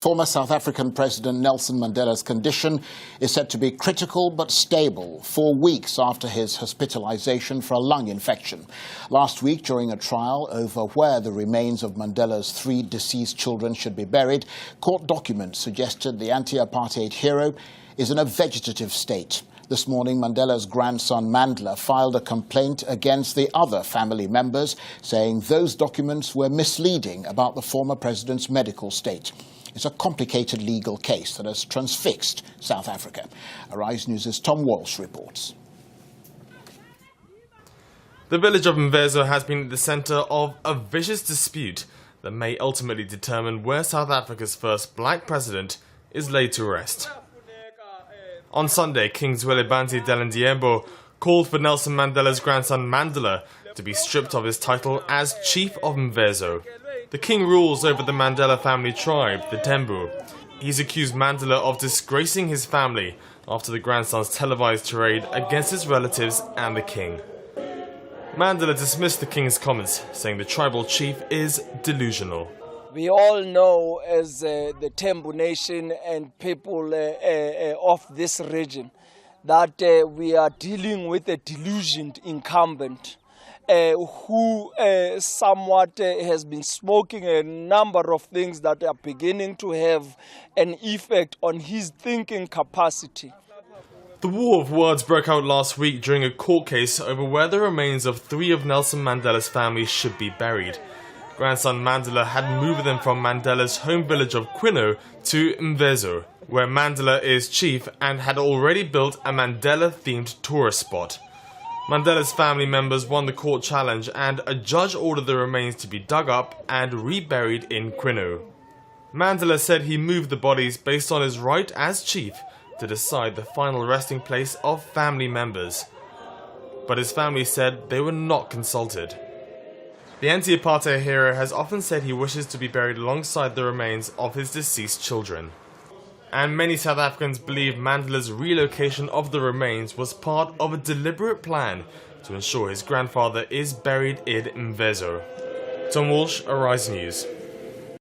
Former South African President Nelson Mandela's condition is said to be critical but stable 4 weeks after his hospitalization for a lung infection. Last week, during a trial over where the remains of Mandela's 3 deceased children should be buried, court documents suggested the anti-apartheid hero is in a vegetative state. This morning, Mandela's grandson Mandela filed a complaint against the other family members, saying those documents were misleading about the former president's medical state. It's a complicated legal case that has transfixed South Africa. Arise News' Tom Walsh reports. The village of Mvezo has been at the centre of a vicious dispute that may ultimately determine where South Africa's first black president is laid to rest. On Sunday, King Zwelibanzi Dalindyebo called for Nelson Mandela's grandson Mandela to be stripped of his title as Chief of Mvezo. The king rules over the Mandela family tribe, the Tembu. He's accused Mandela of disgracing his family after the grandson's televised tirade against his relatives and the king. Mandela dismissed the king's comments, saying the tribal chief is delusional. We all know as the Tembu nation and people of this region that we are dealing with a delusioned incumbent who somewhat has been smoking a number of things that are beginning to have an effect on his thinking capacity. The war of words broke out last week during a court case over where the remains of 3 of Nelson Mandela's family should be buried. Grandson Mandela had moved them from Mandela's home village of Quino to Mvezo, where Mandela is chief and had already built a Mandela-themed tourist spot. Mandela's family members won the court challenge and a judge ordered the remains to be dug up and reburied in Quino. Mandela said he moved the bodies based on his right as chief to decide the final resting place of family members. But his family said they were not consulted. The anti-apartheid hero has often said he wishes to be buried alongside the remains of his deceased children. And many South Africans believe Mandela's relocation of the remains was part of a deliberate plan to ensure his grandfather is buried in Mvezo. Tom Walsh, Arise News.